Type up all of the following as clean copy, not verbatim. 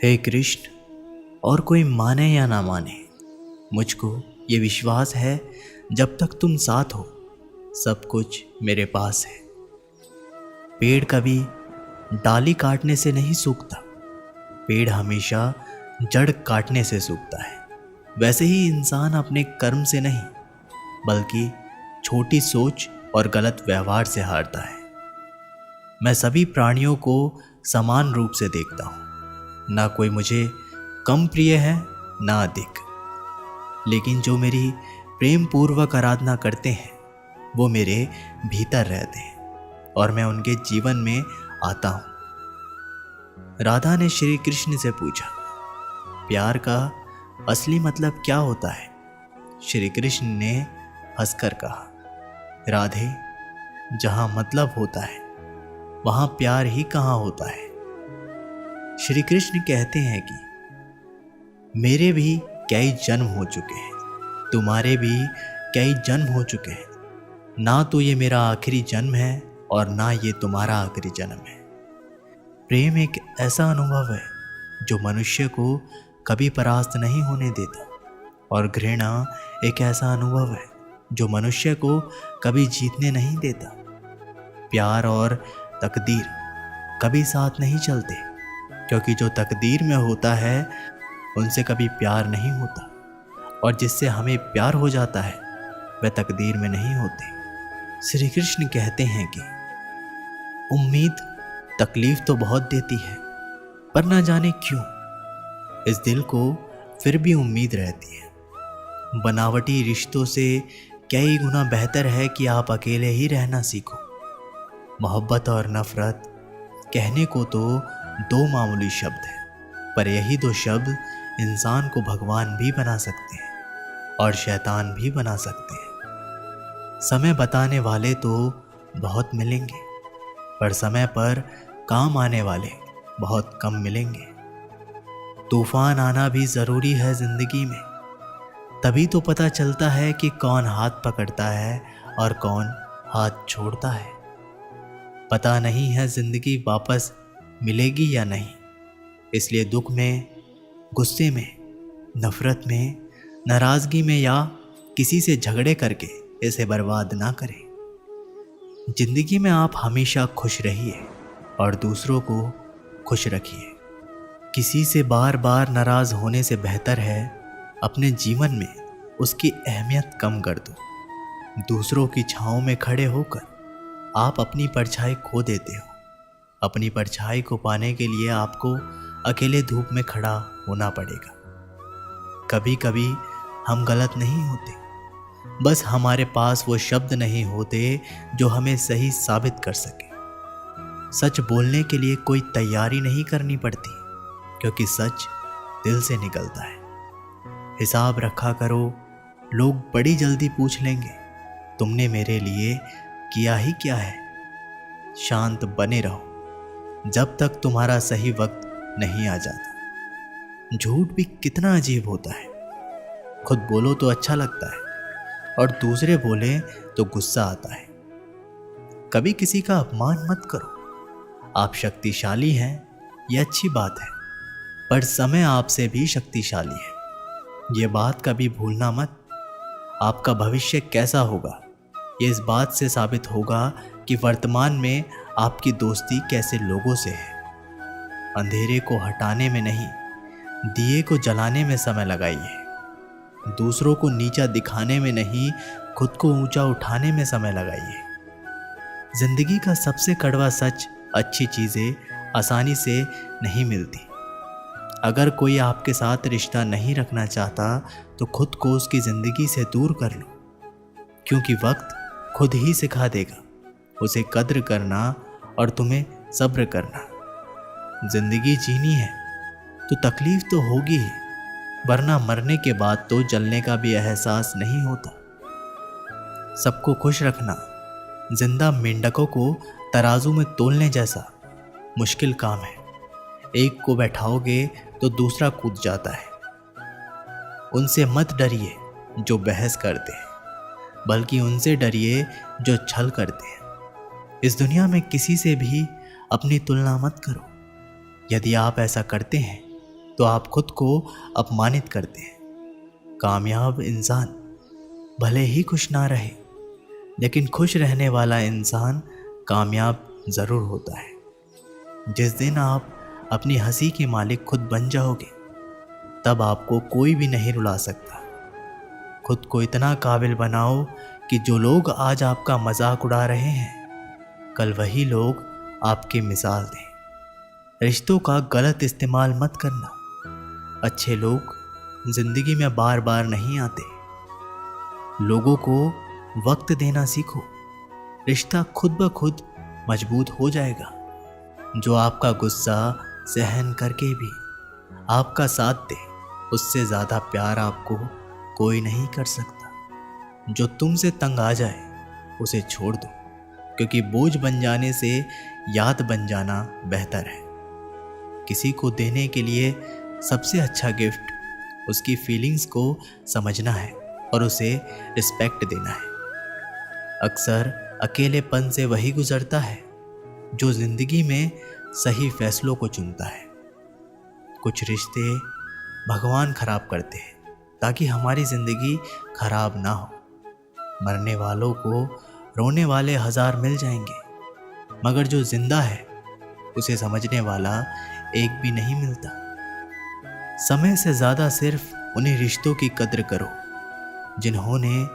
हे कृष्ण, और कोई माने या ना माने, मुझको ये विश्वास है जब तक तुम साथ हो सब कुछ मेरे पास है। पेड़ कभी डाली काटने से नहीं सूखता, पेड़ हमेशा जड़ काटने से सूखता है। वैसे ही इंसान अपने कर्म से नहीं बल्कि छोटी सोच और गलत व्यवहार से हारता है। मैं सभी प्राणियों को समान रूप से देखता हूँ, ना कोई मुझे कम प्रिय है ना अधिक, लेकिन जो मेरी प्रेम पूर्वक आराधना करते हैं वो मेरे भीतर रहते हैं और मैं उनके जीवन में आता हूँ। राधा ने श्री कृष्ण से पूछा, प्यार का असली मतलब क्या होता है? श्री कृष्ण ने हंसकर कहा, राधे, जहां मतलब होता है वहां प्यार ही कहां होता है। श्री कृष्ण कहते हैं कि मेरे भी कई जन्म हो चुके हैं, तुम्हारे भी कई जन्म हो चुके हैं, ना तो ये मेरा आखिरी जन्म है और ना ये तुम्हारा आखिरी जन्म है। प्रेम एक ऐसा अनुभव है जो मनुष्य को कभी परास्त नहीं होने देता, और घृणा एक ऐसा अनुभव है जो मनुष्य को कभी जीतने नहीं देता। प्यार और तकदीर कभी साथ नहीं चलते, क्योंकि जो तकदीर में होता है उनसे कभी प्यार नहीं होता, और जिससे हमें प्यार हो जाता है वह तकदीर में नहीं होते। श्री कृष्ण कहते हैं कि उम्मीद तकलीफ तो बहुत देती है, पर ना जाने क्यों इस दिल को फिर भी उम्मीद रहती है। बनावटी रिश्तों से कई गुना बेहतर है कि आप अकेले ही रहना सीखो। मोहब्बत और नफरत कहने को तो दो मामूली शब्द हैं, पर यही दो शब्द इंसान को भगवान भी बना सकते हैं और शैतान भी बना सकते हैं। समय बताने वाले तो बहुत मिलेंगे, पर समय पर काम आने वाले बहुत कम मिलेंगे। तूफान आना भी ज़रूरी है ज़िंदगी में, तभी तो पता चलता है कि कौन हाथ पकड़ता है और कौन हाथ छोड़ता है। पता नहीं है ज़िंदगी वापस मिलेगी या नहीं, इसलिए दुख में, गुस्से में, नफ़रत में, नाराज़गी में या किसी से झगड़े करके इसे बर्बाद ना करें। ज़िंदगी में आप हमेशा खुश रहिए और दूसरों को खुश रखिए। किसी से बार बार नाराज़ होने से बेहतर है अपने जीवन में उसकी अहमियत कम कर दो। दूसरों की छाँव में खड़े होकर आप अपनी परछाई खो देते हो। अपनी परछाई को पाने के लिए आपको अकेले धूप में खड़ा होना पड़ेगा। कभी कभी हम गलत नहीं होते, बस हमारे पास वो शब्द नहीं होते जो हमें सही साबित कर सके। सच बोलने के लिए कोई तैयारी नहीं करनी पड़ती, क्योंकि सच दिल से निकलता है। हिसाब रखा करो, लोग बड़ी जल्दी पूछ लेंगे तुमने मेरे लिए किया ही क्या है। शांत बने रहो जब तक तुम्हारा सही वक्त नहीं आ जाता। झूठ भी कितना अजीब होता है, खुद बोलो तो अच्छा लगता है और दूसरे बोले तो गुस्सा आता है। कभी किसी का अपमान मत करो। आप शक्तिशाली हैं यह अच्छी बात है, पर समय आपसे भी शक्तिशाली है, ये बात कभी भूलना मत। आपका भविष्य कैसा होगा ये इस बात से साबित होगा कि वर्तमान में आपकी दोस्ती कैसे लोगों से है। अंधेरे को हटाने में नहीं, दिए को जलाने में समय लगाइए। दूसरों को नीचा दिखाने में नहीं, खुद को ऊंचा उठाने में समय लगाइए। जिंदगी का सबसे कड़वा सच, अच्छी चीज़ें आसानी से नहीं मिलती। अगर कोई आपके साथ रिश्ता नहीं रखना चाहता तो खुद को उसकी ज़िंदगी से दूर कर लो, क्योंकि वक्त खुद ही सिखा देगा उसे कद्र करना और तुम्हें सब्र करना। ज़िंदगी जीनी है तो तकलीफ तो होगी ही, वरना मरने के बाद तो जलने का भी एहसास नहीं होता। सबको खुश रखना जिंदा मेंढकों को तराजू में तोलने जैसा मुश्किल काम है। एक को बैठाओगे तो दूसरा कूद जाता है। उनसे मत डरिए जो बहस करते हैं, बल्कि उनसे डरिए जो छल करते हैं। इस दुनिया में किसी से भी अपनी तुलना मत करो। यदि आप ऐसा करते हैं तो आप खुद को अपमानित करते हैं। कामयाब इंसान भले ही खुश ना रहे, लेकिन खुश रहने वाला इंसान कामयाब ज़रूर होता है। जिस दिन आप अपनी हंसी के मालिक खुद बन जाओगे, तब आपको कोई भी नहीं रुला सकता। खुद को इतना काबिल बनाओ कि जो लोग आज आपका मजाक उड़ा रहे हैं, कल वही लोग आपकी मिसाल दें। रिश्तों का गलत इस्तेमाल मत करना। अच्छे लोग जिंदगी में बार बार नहीं आते। लोगों को वक्त देना सीखो, रिश्ता खुद ब खुद मजबूत हो जाएगा। जो आपका गुस्सा सहन करके भी आपका साथ दे, उससे ज़्यादा प्यार आपको कोई नहीं कर सकता। जो तुमसे तंग आ जाए उसे छोड़ दो, क्योंकि बोझ बन जाने से याद बन जाना बेहतर है। किसी को देने के लिए सबसे अच्छा गिफ्ट उसकी फीलिंग्स को समझना है और उसे रिस्पेक्ट देना है। अक्सर अकेलेपन से वही गुजरता है जो जिंदगी में सही फैसलों को चुनता है। कुछ रिश्ते भगवान खराब करते हैं ताकि हमारी जिंदगी खराब ना हो। मरने वालों को रोने वाले 1000 मिल जाएंगे, मगर जो जिंदा है उसे समझने वाला एक भी नहीं मिलता। समय से ज़्यादा सिर्फ उन्हीं रिश्तों की कद्र करो जिन्होंने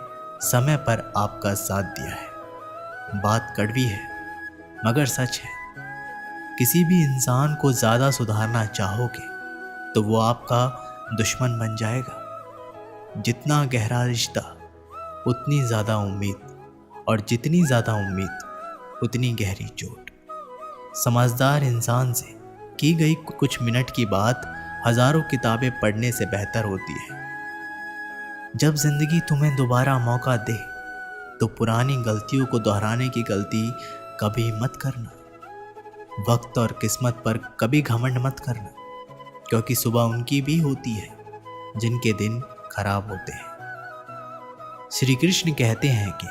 समय पर आपका साथ दिया है। बात कड़वी है मगर सच है। किसी भी इंसान को ज़्यादा सुधारना चाहोगे तो वो आपका दुश्मन बन जाएगा। जितना गहरा रिश्ता उतनी ज़्यादा उम्मीद, और जितनी ज़्यादा उम्मीद उतनी गहरी चोट। समझदार इंसान से की गई कुछ मिनट की बात हज़ारों किताबें पढ़ने से बेहतर होती है। जब जिंदगी तुम्हें दोबारा मौका दे तो पुरानी गलतियों को दोहराने की गलती कभी मत करना। वक्त और किस्मत पर कभी घमंड मत करना, क्योंकि सुबह उनकी भी होती है जिनके दिन खराब होते हैं। श्री कृष्ण कहते हैं कि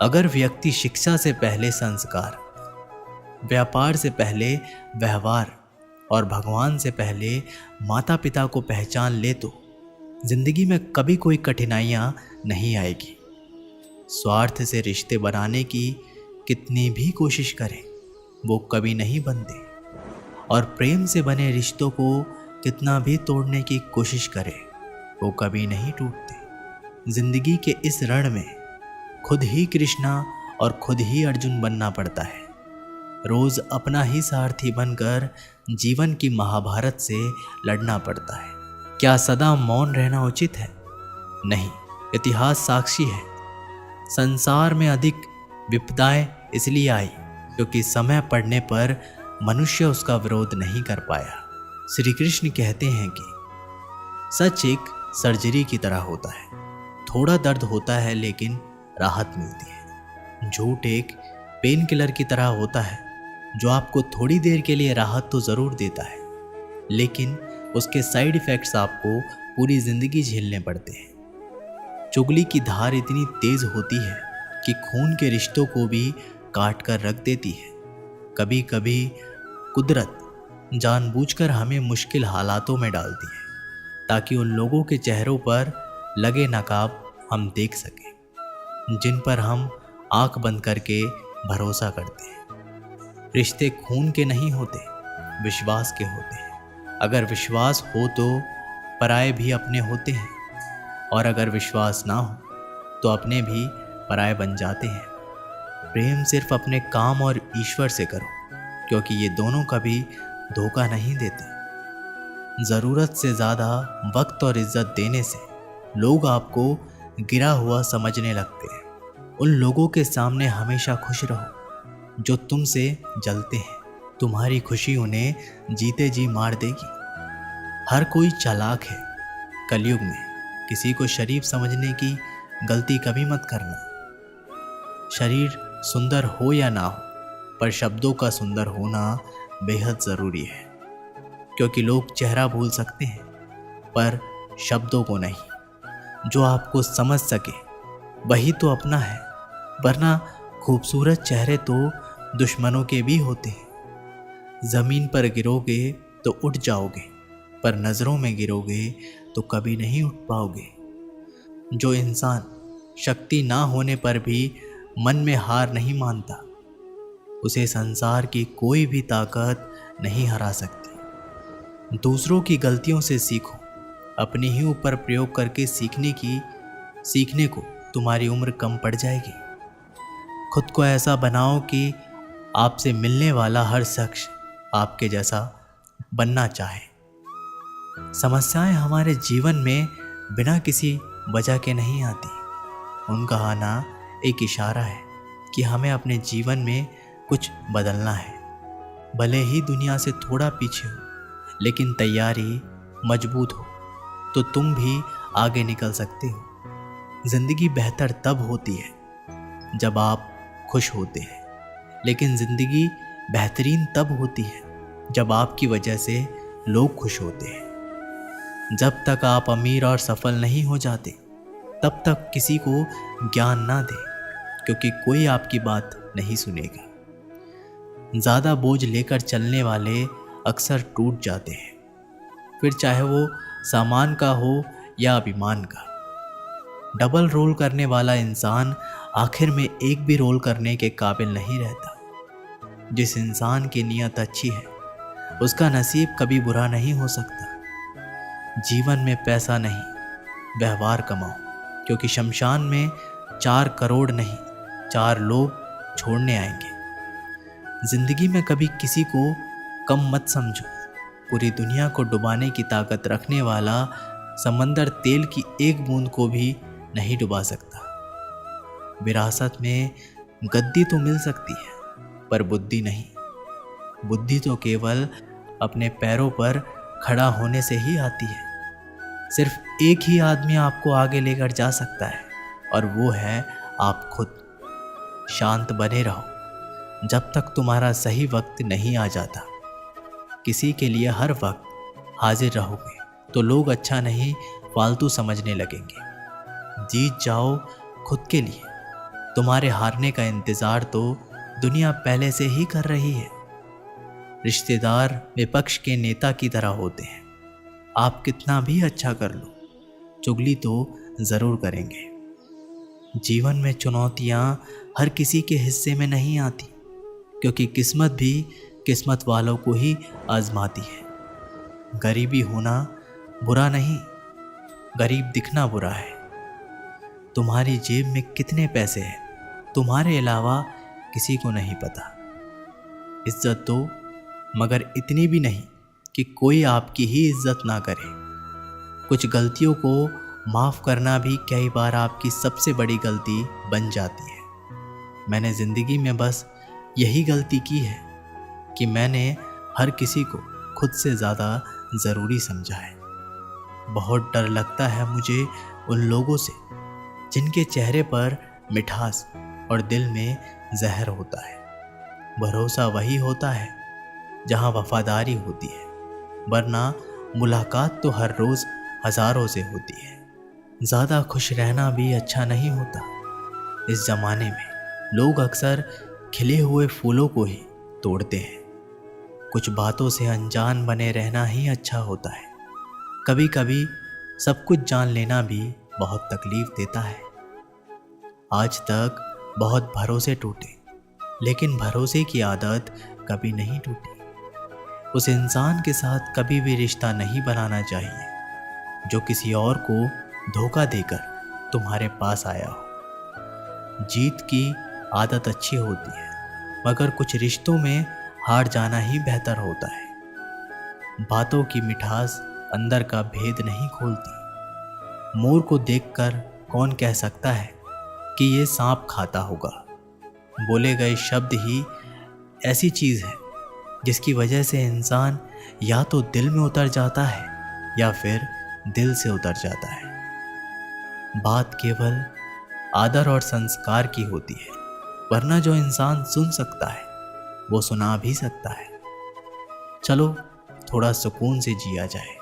अगर व्यक्ति शिक्षा से पहले संस्कार, व्यापार से पहले व्यवहार और भगवान से पहले माता पिता को पहचान ले तो जिंदगी में कभी कोई कठिनाइयां नहीं आएगी। स्वार्थ से रिश्ते बनाने की कितनी भी कोशिश करें वो कभी नहीं बनते, और प्रेम से बने रिश्तों को कितना भी तोड़ने की कोशिश करें वो कभी नहीं टूटते। जिंदगी के इस रण में खुद ही कृष्णा और खुद ही अर्जुन बनना पड़ता है। रोज अपना ही सारथी बनकर जीवन की महाभारत से लड़ना पड़ता है। क्या सदा मौन रहना उचित है? नहीं, इतिहास साक्षी है। संसार में अधिक विपदाएं इसलिए आई क्योंकि समय पड़ने पर मनुष्य उसका विरोध नहीं कर पाया। श्री कृष्ण कहते हैं कि सच एक सर्जरी की तरह होता है। थोड़ा दर्द होता है लेकिन राहत मिलती है। झूठ एक पेन किलर की तरह होता है जो आपको थोड़ी देर के लिए राहत तो ज़रूर देता है, लेकिन उसके साइड इफ़ेक्ट्स आपको पूरी ज़िंदगी झेलने पड़ते हैं। चुगली की धार इतनी तेज़ होती है कि खून के रिश्तों को भी काट कर रख देती है। कभी कभी कुदरत जानबूझकर हमें मुश्किल हालातों में डालती है ताकि उन लोगों के चेहरों पर लगे नकाब हम देख सकें जिन पर हम आंख बंद करके भरोसा करते हैं। रिश्ते खून के नहीं होते, विश्वास के होते हैं। अगर विश्वास हो तो पराये भी अपने होते हैं, और अगर विश्वास ना हो तो अपने भी पराये बन जाते हैं। प्रेम सिर्फ अपने काम और ईश्वर से करो, क्योंकि ये दोनों कभी धोखा नहीं देते। ज़रूरत से ज़्यादा वक्त और इज्जत देने से लोग आपको गिरा हुआ समझने लगते हैं। उन लोगों के सामने हमेशा खुश रहो जो तुमसे जलते हैं। तुम्हारी खुशी उन्हें जीते जी मार देगी। हर कोई चालाक है। कलयुग में किसी को शरीफ समझने की गलती कभी मत करना। शरीर सुंदर हो या ना हो, पर शब्दों का सुंदर होना बेहद ज़रूरी है, क्योंकि लोग चेहरा भूल सकते हैं पर शब्दों को नहीं। जो आपको समझ सके वही तो अपना है, वरना खूबसूरत चेहरे तो दुश्मनों के भी होते हैं। ज़मीन पर गिरोगे तो उठ जाओगे, पर नज़रों में गिरोगे तो कभी नहीं उठ पाओगे। जो इंसान शक्ति ना होने पर भी मन में हार नहीं मानता, उसे संसार की कोई भी ताकत नहीं हरा सकती। दूसरों की गलतियों से सीखो, अपने ही ऊपर प्रयोग करके सीखने को तुम्हारी उम्र कम पड़ जाएगी। खुद को ऐसा बनाओ कि आपसे मिलने वाला हर शख्स आपके जैसा बनना चाहे। समस्याएं हमारे जीवन में बिना किसी वजह के नहीं आती। उनका आना एक इशारा है कि हमें अपने जीवन में कुछ बदलना है। भले ही दुनिया से थोड़ा पीछे हो, लेकिन तैयारी मजबूत हो तो तुम भी आगे निकल सकते हो। जिंदगी बेहतर तब होती है जब आप खुश होते हैं, लेकिन जिंदगी बेहतरीन तब होती है जब आपकी वजह से लोग खुश होते हैं। जब तक आप अमीर और सफल नहीं हो जाते, तब तक किसी को ज्ञान ना दें, क्योंकि कोई आपकी बात नहीं सुनेगा। ज़्यादा बोझ लेकर चलने वाले अक्सर टूट जाते हैं, फिर चाहे वो सामान का हो या अभिमान का। डबल रोल करने वाला इंसान आखिर में एक भी रोल करने के काबिल नहीं रहता। जिस इंसान की नीयत अच्छी है, उसका नसीब कभी बुरा नहीं हो सकता। जीवन में पैसा नहीं, व्यवहार कमाओ, क्योंकि शमशान में 4 करोड़ नहीं, 4 लोग छोड़ने आएंगे। जिंदगी में कभी किसी को कम मत समझो। पूरी दुनिया को डुबाने की ताकत रखने वाला समंदर तेल की एक बूंद को भी नहीं डुबा सकता। विरासत में गद्दी तो मिल सकती है, पर बुद्धि नहीं। बुद्धि तो केवल अपने पैरों पर खड़ा होने से ही आती है। सिर्फ एक ही आदमी आपको आगे लेकर जा सकता है, और वो है आप खुद। शांत बने रहो जब तक तुम्हारा सही वक्त नहीं आ जाता। किसी के लिए हर वक्त हाजिर रहोगे तो लोग अच्छा नहीं, फालतू समझने लगेंगे। जीत जाओ खुद के लिए। तुम्हारे हारने का इंतज़ार तो दुनिया पहले से ही कर रही है। रिश्तेदार विपक्ष के नेता की तरह होते हैं। आप कितना भी अच्छा कर लो, चुगली तो ज़रूर करेंगे। जीवन में चुनौतियाँ हर किसी के हिस्से में नहीं आती, क्योंकि किस्मत भी किस्मत वालों को ही आजमाती है। गरीबी होना बुरा नहीं, गरीब दिखना बुरा है। तुम्हारी जेब में कितने पैसे हैं, तुम्हारे अलावा किसी को नहीं पता। इज्जत दो, मगर इतनी भी नहीं कि कोई आपकी ही इज्जत ना करे। कुछ गलतियों को माफ़ करना भी कई बार आपकी सबसे बड़ी गलती बन जाती है। मैंने ज़िंदगी में बस यही गलती की है कि मैंने हर किसी को खुद से ज़्यादा ज़रूरी समझा है। बहुत डर लगता है मुझे उन लोगों से जिनके चेहरे पर मिठास और दिल में जहर होता है। भरोसा वही होता है जहाँ वफादारी होती है, वरना मुलाकात तो हर रोज़ हज़ारों से होती है। ज़्यादा खुश रहना भी अच्छा नहीं होता। इस ज़माने में लोग अक्सर खिले हुए फूलों को ही तोड़ते हैं। कुछ बातों से अनजान बने रहना ही अच्छा होता है। कभी कभी सब कुछ जान लेना भी बहुत तकलीफ देता है। आज तक बहुत भरोसे टूटे, लेकिन भरोसे की आदत कभी नहीं टूटी। उस इंसान के साथ कभी भी रिश्ता नहीं बनाना चाहिए जो किसी और को धोखा देकर तुम्हारे पास आया हो। जीत की आदत अच्छी होती है, मगर कुछ रिश्तों में हार जाना ही बेहतर होता है। बातों की मिठास अंदर का भेद नहीं खोलती। मोर को देखकर कौन कह सकता है कि ये सांप खाता होगा। बोले गए शब्द ही ऐसी चीज़ है जिसकी वजह से इंसान या तो दिल में उतर जाता है या फिर दिल से उतर जाता है। बात केवल आदर और संस्कार की होती है, वरना जो इंसान सुन सकता है वो सुना भी सकता है। चलो थोड़ा सुकून से जिया जाए।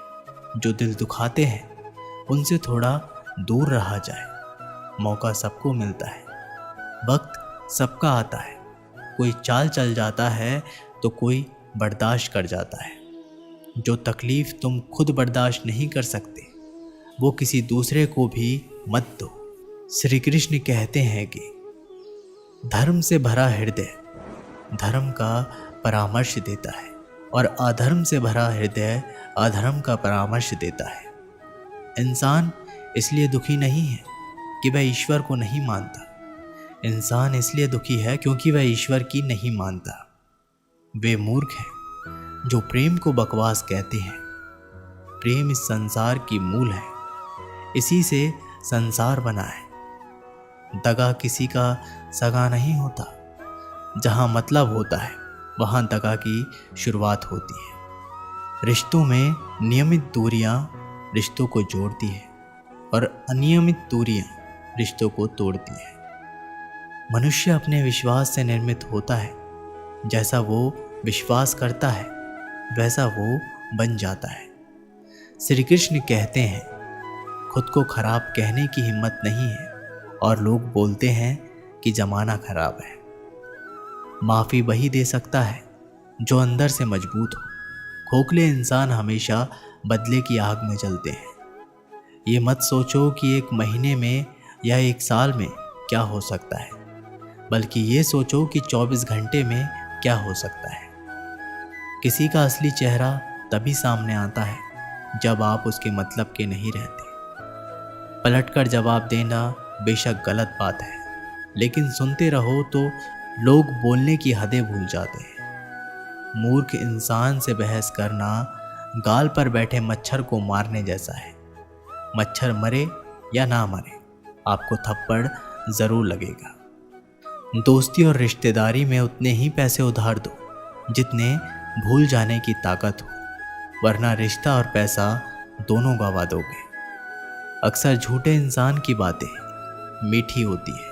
जो दिल दुखाते हैं उनसे थोड़ा दूर रहा जाए। मौका सबको मिलता है, वक्त सबका आता है। कोई चाल चल जाता है तो कोई बर्दाश्त कर जाता है। जो तकलीफ तुम खुद बर्दाश्त नहीं कर सकते वो किसी दूसरे को भी मत दो। श्री कृष्ण कहते हैं कि धर्म से भरा हृदय धर्म का परामर्श देता है और अधर्म से भरा हृदय अधर्म का परामर्श देता है। इंसान इसलिए दुखी नहीं है कि वह ईश्वर को नहीं मानता। इंसान इसलिए दुखी है क्योंकि वह ईश्वर की नहीं मानता। वे मूर्ख हैं जो प्रेम को बकवास कहते हैं। प्रेम इस संसार की मूल है, इसी से संसार बना है। दगा किसी का सगा नहीं होता। जहाँ मतलब होता है वहाँ दगा की शुरुआत होती है। रिश्तों में नियमित दूरियाँ रिश्तों को जोड़ती है और अनियमित दूरियाँ रिश्तों को तोड़ती है। मनुष्य अपने विश्वास से निर्मित होता है। जैसा वो विश्वास करता है वैसा वो बन जाता है। श्री कृष्ण कहते हैं खुद को खराब कहने की हिम्मत नहीं है और लोग बोलते हैं कि जमाना खराब है। माफ़ी वही दे सकता है जो अंदर से मजबूत हो। खोखले इंसान हमेशा बदले की आग में जलते हैं। ये मत सोचो कि एक महीने में या एक साल में क्या हो सकता है, बल्कि ये सोचो कि 24 घंटे में क्या हो सकता है। किसी का असली चेहरा तभी सामने आता है जब आप उसके मतलब के नहीं रहते। पलटकर जवाब देना बेशक गलत बात है, लेकिन सुनते रहो तो लोग बोलने की हदें भूल जाते हैं। मूर्ख इंसान से बहस करना गाल पर बैठे मच्छर को मारने जैसा है। मच्छर मरे या ना मरे, आपको थप्पड़ ज़रूर लगेगा। दोस्ती और रिश्तेदारी में उतने ही पैसे उधार दो जितने भूल जाने की ताकत हो, वरना रिश्ता और पैसा दोनों गंवा दोगे। अक्सर झूठे इंसान की बातें मीठी होती है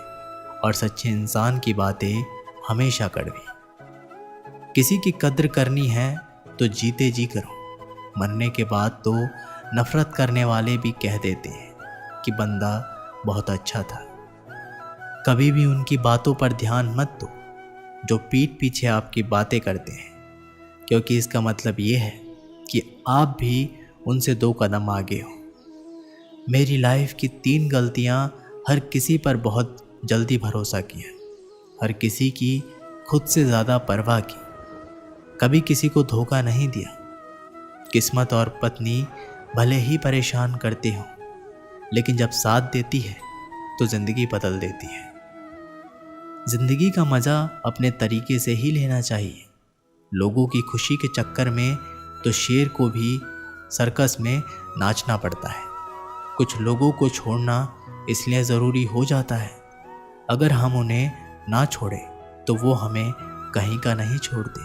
और सच्चे इंसान की बातें हमेशा कड़वी। किसी की कद्र करनी है तो जीते जी करो। मरने के बाद तो नफरत करने वाले भी कह देते हैं कि बंदा बहुत अच्छा था। कभी भी उनकी बातों पर ध्यान मत दो जो पीठ पीछे आपकी बातें करते हैं, क्योंकि इसका मतलब ये है कि आप भी उनसे 2 कदम आगे हो। मेरी लाइफ की 3 गलतियां हर किसी पर बहुत जल्दी भरोसा किया, हर किसी की खुद से ज़्यादा परवाह की, कभी किसी को धोखा नहीं दिया। किस्मत और पत्नी भले ही परेशान करते हो, लेकिन जब साथ देती है तो ज़िंदगी बदल देती है। ज़िंदगी का मज़ा अपने तरीके से ही लेना चाहिए। लोगों की खुशी के चक्कर में तो शेर को भी सर्कस में नाचना पड़ता है। कुछ लोगों को छोड़ना इसलिए ज़रूरी हो जाता है, अगर हम उन्हें ना छोड़ें तो वो हमें कहीं का नहीं छोड़ते।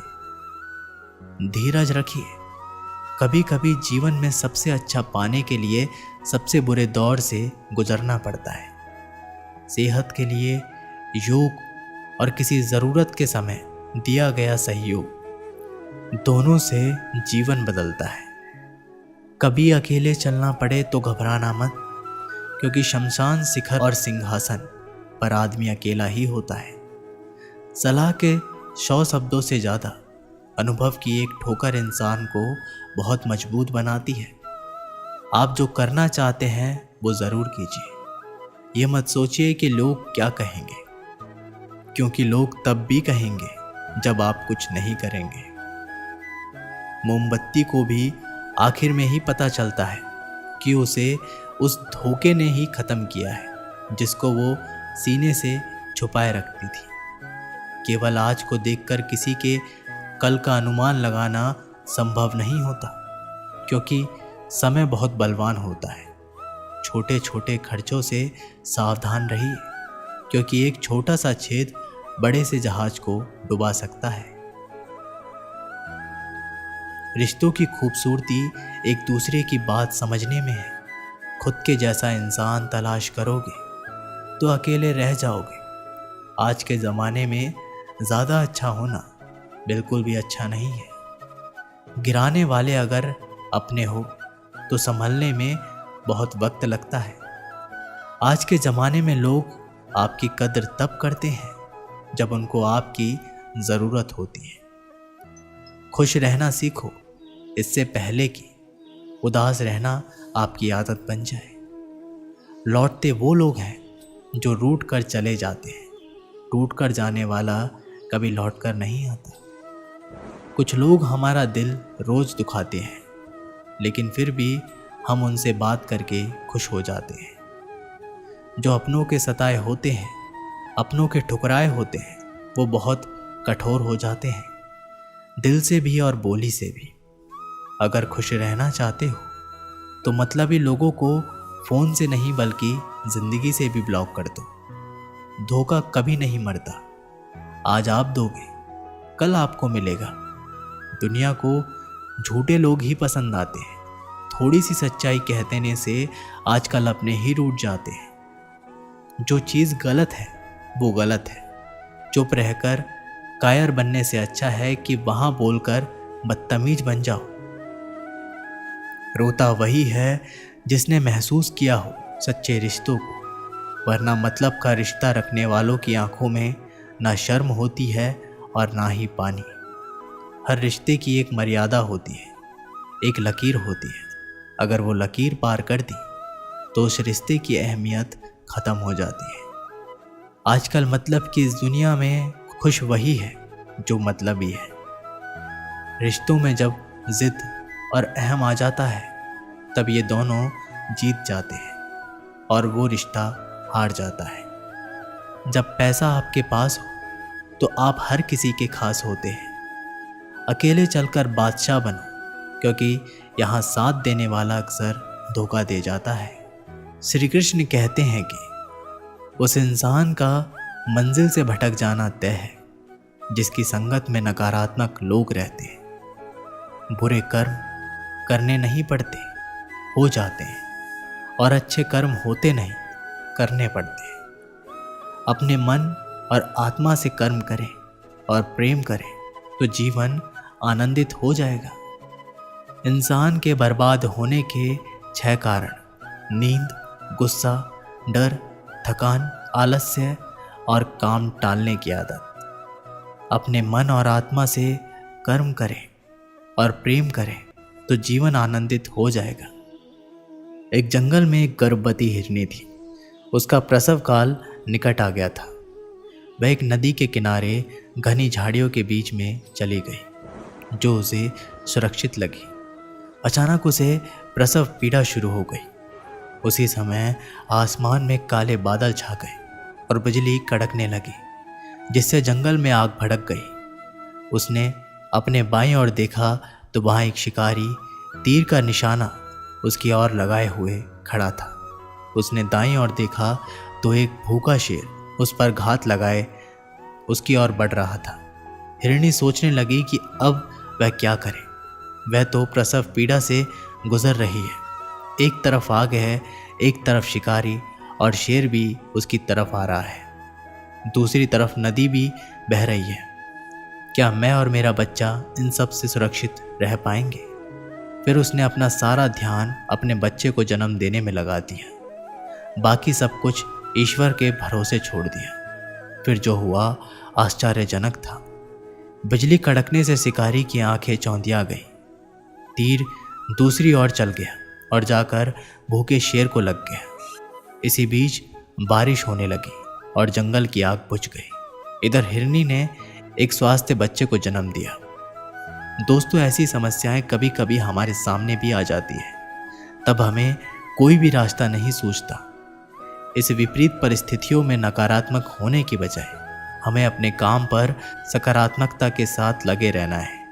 धीरज रखिए। कभी कभी जीवन में सबसे अच्छा पाने के लिए सबसे बुरे दौर से गुजरना पड़ता है। सेहत के लिए योग और किसी ज़रूरत के समय दिया गया सहयोग, दोनों से जीवन बदलता है। कभी अकेले चलना पड़े तो घबराना मत, क्योंकि शमशान शिखर और सिंहासन पर आदमी अकेला ही होता है। सलाह के 100 शब्दों से ज़्यादा अनुभव की एक ठोकर इंसान को बहुत मजबूत बनाती है। आप जो करना चाहते हैं वो ज़रूर कीजिए। ये मत सोचिए कि लोग क्या कहेंगे, क्योंकि लोग तब भी कहेंगे जब आप कुछ नहीं करेंगे। मोमबत्ती को भी आखिर में ही पता चलता है कि उसे उस धोखे ने ही ख़त्म किया है जिसको वो सीने से छुपाए रखती थी। केवल आज को देखकर किसी के कल का अनुमान लगाना संभव नहीं होता, क्योंकि समय बहुत बलवान होता है। छोटे छोटे खर्चों से सावधान रहिए, क्योंकि एक छोटा सा छेद बड़े से जहाज को डुबा सकता है। रिश्तों की खूबसूरती एक दूसरे की बात समझने में है। खुद के जैसा इंसान तलाश करोगे तो अकेले रह जाओगे। आज के ज़माने में ज़्यादा अच्छा होना बिल्कुल भी अच्छा नहीं है। गिराने वाले अगर अपने हो तो संभलने में बहुत वक्त लगता है। आज के ज़माने में लोग आपकी कद्र तब करते हैं जब उनको आपकी ज़रूरत होती है। खुश रहना सीखो, इससे पहले कि उदास रहना आपकी आदत बन जाए। लौटते वो लोग हैं जो रूठ कर चले जाते हैं। टूट कर जाने वाला कभी लौट कर नहीं आता। कुछ लोग हमारा दिल रोज दुखाते हैं, लेकिन फिर भी हम उनसे बात करके खुश हो जाते हैं। जो अपनों के सताए होते हैं, अपनों के ठुकराए होते हैं, वो बहुत कठोर हो जाते हैं, दिल से भी और बोली से भी। अगर खुश रहना चाहते हो तो मतलबी लोगों को फ़ोन से नहीं बल्कि ज़िंदगी से भी ब्लॉक कर दो। धोखा कभी नहीं मरता। आज आप दोगे, कल आपको मिलेगा। दुनिया को झूठे लोग ही पसंद आते हैं। थोड़ी सी सच्चाई कह देने से आजकल अपने ही रूठ जाते हैं। जो चीज़ गलत है वो गलत है। चुप रहकर कायर बनने से अच्छा है कि वहाँ बोलकर बदतमीज बन जाओ। रोता वही है जिसने महसूस किया हो सच्चे रिश्तों को, वरना मतलब का रिश्ता रखने वालों की आंखों में ना शर्म होती है और ना ही पानी। हर रिश्ते की एक मर्यादा होती है, एक लकीर होती है। अगर वो लकीर पार कर दी तो उस रिश्ते की अहमियत ख़त्म हो जाती है। आजकल मतलब की इस दुनिया में खुश वही है जो मतलबी है। रिश्तों में जब जिद और अहम आ जाता है तब ये दोनों जीत जाते हैं और वो रिश्ता हार जाता है। जब पैसा आपके पास हो तो आप हर किसी के खास होते हैं। अकेले चलकर बादशाह बनो, क्योंकि यहाँ साथ देने वाला अक्सर धोखा दे जाता है। श्री कृष्ण कहते हैं कि उस इंसान का मंजिल से भटक जाना तय है जिसकी संगत में नकारात्मक लोग रहते हैं। बुरे कर्म करने नहीं पड़ते, हो जाते हैं, और अच्छे कर्म होते नहीं, करने पड़ते हैं। अपने मन और आत्मा से कर्म करें और प्रेम करें तो जीवन आनंदित हो जाएगा। इंसान के बर्बाद होने के 6 कारण: नींद, गुस्सा, डर, थकान, आलस्य और काम टालने की आदत। अपने मन और आत्मा से कर्म करें और प्रेम करें तो जीवन आनंदित हो जाएगा। एक जंगल में एक गर्भवती हिरनी थी। उसका प्रसव काल निकट आ गया था। वह एक नदी के किनारे घनी झाड़ियों के बीच में चली गई, जो उसे सुरक्षित लगी। अचानक उसे प्रसव पीड़ा शुरू हो गई। उसी समय आसमान में काले बादल छा गए और बिजली कड़कने लगी, जिससे जंगल में आग भड़क गई। उसने अपने बाईं ओर देखा तो वहाँ एक शिकारी तीर का निशाना उसकी ओर लगाए हुए खड़ा था। उसने दाईं ओर देखा तो एक भूखा शेर उस पर घात लगाए उसकी ओर बढ़ रहा था। हिरनी सोचने लगी कि अब वह क्या करे। वह तो प्रसव पीड़ा से गुजर रही है। एक तरफ आग है, एक तरफ शिकारी, और शेर भी उसकी तरफ आ रहा है। दूसरी तरफ नदी भी बह रही है। क्या मैं और मेरा बच्चा इन सब से सुरक्षित रह पाएंगे? फिर उसने अपना सारा ध्यान अपने बच्चे को जन्म देने में लगा दिया। बाकी सब कुछ ईश्वर के भरोसे छोड़ दिया। फिर जो हुआ आश्चर्यजनक था। बिजली कड़कने से शिकारी की आंखें चौंधिया गई। तीर दूसरी ओर चल गया और जाकर भूखे शेर को लग गया। इसी बीच बारिश होने लगी और जंगल की आग बुझ गई। इधर हिरनी ने एक स्वास्थ्य बच्चे को जन्म दिया। दोस्तों, ऐसी समस्याएं कभी कभी हमारे सामने भी आ जाती है। तब हमें कोई भी रास्ता नहीं सूझता। इस विपरीत परिस्थितियों में नकारात्मक होने की बजाय हमें अपने काम पर सकारात्मकता के साथ लगे रहना है।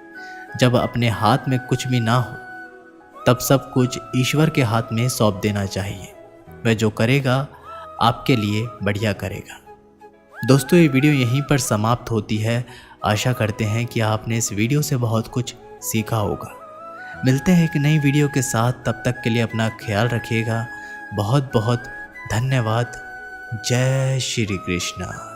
जब अपने हाथ में कुछ भी ना हो तब सब कुछ ईश्वर के हाथ में सौंप देना चाहिए। वह जो करेगा आपके लिए बढ़िया करेगा। दोस्तों, ये वीडियो यहीं पर समाप्त होती है। आशा करते हैं कि आपने इस वीडियो से बहुत कुछ सीखा होगा। मिलते हैं एक नई वीडियो के साथ। तब तक के लिए अपना ख्याल रखिएगा। बहुत बहुत धन्यवाद। जय श्री कृष्णा।